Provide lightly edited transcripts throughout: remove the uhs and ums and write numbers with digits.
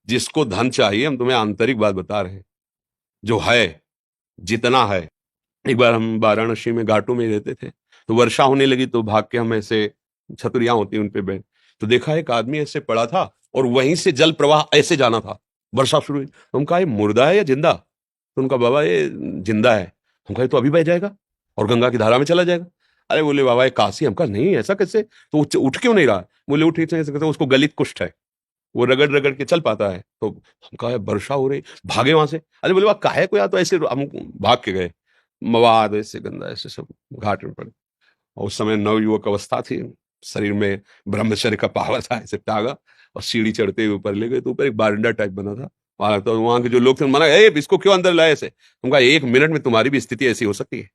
जिसको धन चाहिए, हम तुम्हें आंतरिक बात बता रहे हैं, जो है, जितना है। एक बार हम वाराणसी में घाटों में रहते थे, तो वर्षा होने लगी, तो भाग के हम ऐसे, छतरियां होती हैं उन पे बैठ, तो देखा एक आदमी ऐसे पड़ा था और वहीं से जल प्रवाह ऐसे जाना था। वर्षा शुरू हुई, तो हम कहा ये मुर्दा है या जिंदा? तो उनका, बाबा ये जिंदा है। हम कहा तो अभी बह जाएगा और गंगा की धारा में चला जाएगा। अरे बोले बाबा ये काशी। हम कहा नहीं, ऐसा कैसे? तो उठ क्यों नहीं रहा? बोले उठ ऐसे कैसे, उसको गलित कुष्ठ है, वो रगड़ रगड़ के चल पाता है। तो हम कहा वर्षा हो रही, भागे वहां से। अरे बोले वाह काहे को यार, तो ऐसे हम भाग के गए। मवाद ऐसे गंदा ऐसे सब घाट में पड़े। और उस समय नवयुवक अवस्था थी, शरीर में ब्रह्मचर्य का पावर था, ऐसे टागा और सीढ़ी चढ़ते हुए ऊपर ले गए। तो ऊपर एक बारंडा टाइप बना था वहां, तो वहां के जो लोग थे मना, ए इसको क्यों अंदर लाए ऐसे? हम कहा 1 मिनट में तुम्हारी भी स्थिति ऐसी हो सकती है,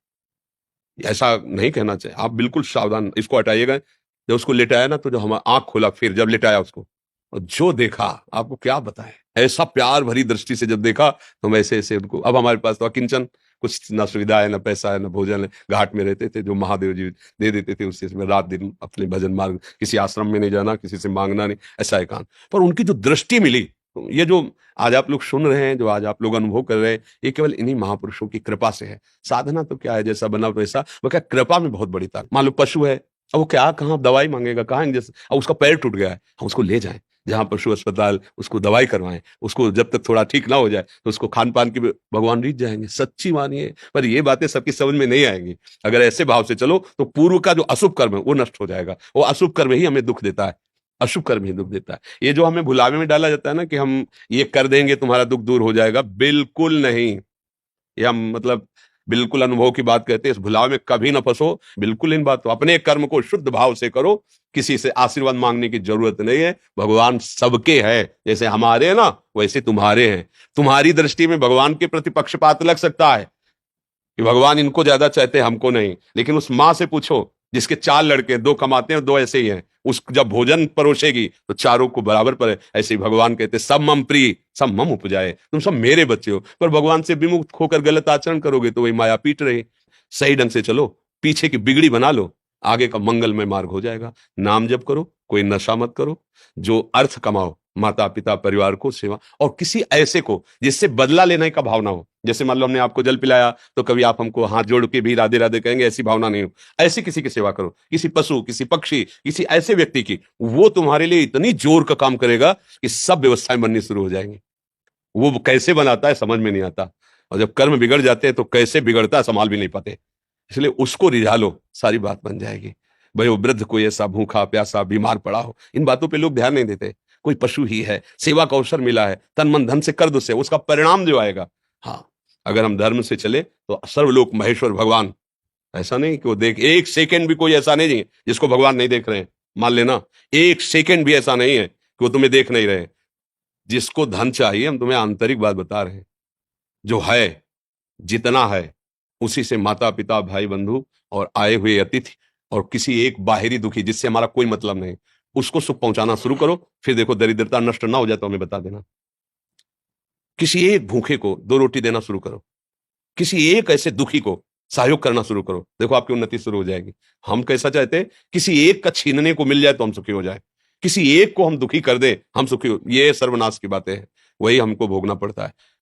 ऐसा नहीं कहना चाहिए, आप बिल्कुल सावधान, इसको हटाइएगा। जब उसको लेटाया ना, तो जो हम आंख खोला, फिर जब लेटाया उसको, और जो देखा आपको क्या बताएं, ऐसा प्यार भरी दृष्टि से जब देखा, तो हम ऐसे ऐसे उनको, अब हमारे पास तो किंचन कुछ ना सुविधा है, ना पैसा है, ना भोजन है। घाट में रहते थे, जो महादेव जी दे देते थे, उससे में रात दिन अपने भजन मार्ग, किसी आश्रम में नहीं जाना, किसी से मांगना नहीं, ऐसा एकांत। पर उनकी जो दृष्टि मिली, ये जो आज आप लोग सुन रहे हैं, जो आज आप लोग अनुभव कर रहे हैं, ये केवल इन्हीं महापुरुषों की कृपा से है। साधना तो क्या है, जैसा बना वैसा, वो क्या कृपा में बहुत बड़ी ताकत। मान लो पशु है, अब वो क्या कहाँ दवाई मांगेगा, कहाँ जैसे, अब उसका पैर टूट गया है, हम उसको ले जाएं जहां पशु अस्पताल, उसको दवाई करवाएं, उसको जब तक थोड़ा ठीक ना हो जाए, तो उसको खान पान की भगवान रीत जाएंगे। सच्ची मानिए, पर ये बातें सबकी समझ में नहीं आएंगी। अगर ऐसे भाव से चलो, तो पूर्व का जो अशुभ कर्म है वो नष्ट हो जाएगा। वो अशुभ कर्म ही हमें दुख देता है, अशुभ कर्म ही दुख देता है। ये जो हमें भुलावे में डाला जाता है ना, कि हम ये कर देंगे तुम्हारा दुख दूर हो जाएगा, बिल्कुल नहीं। ये हम मतलब बिल्कुल अनुभव की बात कहते हैं, इस भुलाव में कभी ना फंसो। बिल्कुल इन बातों, अपने कर्म को शुद्ध भाव से करो, किसी से आशीर्वाद मांगने की जरूरत नहीं है। भगवान सबके है, जैसे हमारे हैं ना, वैसे तुम्हारे हैं। तुम्हारी दृष्टि में भगवान के प्रति पक्षपात लग सकता है कि भगवान इनको ज्यादा चाहते हैं, हमको नहीं, लेकिन उस माँ से पूछो जिसके 4 लड़के, 2 कमाते हैं, 2 ऐसे ही हैं, उस जब भोजन परोसेगी तो चारों को बराबर पर है। ऐसे ही भगवान कहते सब मम प्रिय, सब मम उपजाए, तुम सब मेरे बच्चे हो। पर भगवान से विमुख होकर गलत आचरण करोगे तो वही माया पीट रही। सही ढंग से चलो, पीछे की बिगड़ी बना लो, आगे का मंगलमय मार्ग हो जाएगा। नाम जप करो, कोई नशा मत करो, जो अर्थ कमाओ, माता पिता परिवार को सेवा, और किसी ऐसे को जिससे बदला लेने का भावना हो। जैसे मान लो हमने आपको जल पिलाया, तो कभी आप हमको हाथ जोड़ के भी राधे राधे कहेंगे, ऐसी भावना नहीं हो। ऐसे किसी की सेवा करो, किसी पशु, किसी पक्षी, किसी ऐसे व्यक्ति की, वो तुम्हारे लिए इतनी जोर का काम करेगा कि सब व्यवस्थाएं बननी शुरू हो जाएंगी। वो कैसे बनाता है समझ में नहीं आता, और जब कर्म बिगड़ जाते हैं तो कैसे बिगड़ता है संभाल भी नहीं पाते। इसलिए उसको रिझा लो, सारी बात बन जाएगी। भाई वो वृद्ध कोई ऐसा भूखा प्यासा बीमार पड़ा हो, इन बातों पे लोग ध्यान नहीं देते। कोई पशु ही है, सेवा का अवसर मिला है, तन मन धन से कर दो, से उसका परिणाम जो आएगा। हाँ, अगर हम धर्म से चले तो सर्वलोक महेश्वर भगवान, ऐसा नहीं कि वो देख, एक सेकंड भी कोई ऐसा नहीं है जिसको भगवान नहीं देख रहे हैं। मान लेना, एक सेकंड भी ऐसा नहीं है कि वो तुम्हें देख नहीं रहे। जिसको धन चाहिए, हम तुम्हें आंतरिक बात बता रहे हैं, जो है, जितना है, उसी से माता पिता भाई बंधु और आए हुए अतिथि और किसी एक बाहरी दुखी जिससे हमारा कोई मतलब नहीं, उसको सुख पहुंचाना शुरू करो। फिर देखो दरिद्रता नष्ट ना हो जाए तो हमें बता देना। किसी एक भूखे को 2 रोटी देना शुरू करो, किसी एक ऐसे दुखी को सहयोग करना शुरू करो, देखो आपकी उन्नति शुरू हो जाएगी। हम कैसा चाहते हैं, किसी एक का छीनने को मिल जाए तो हम सुखी हो जाए, किसी एक को हम दुखी कर दें हम सुखी हो, ये सर्वनाश की बातें हैं, वही हमको भोगना पड़ता है।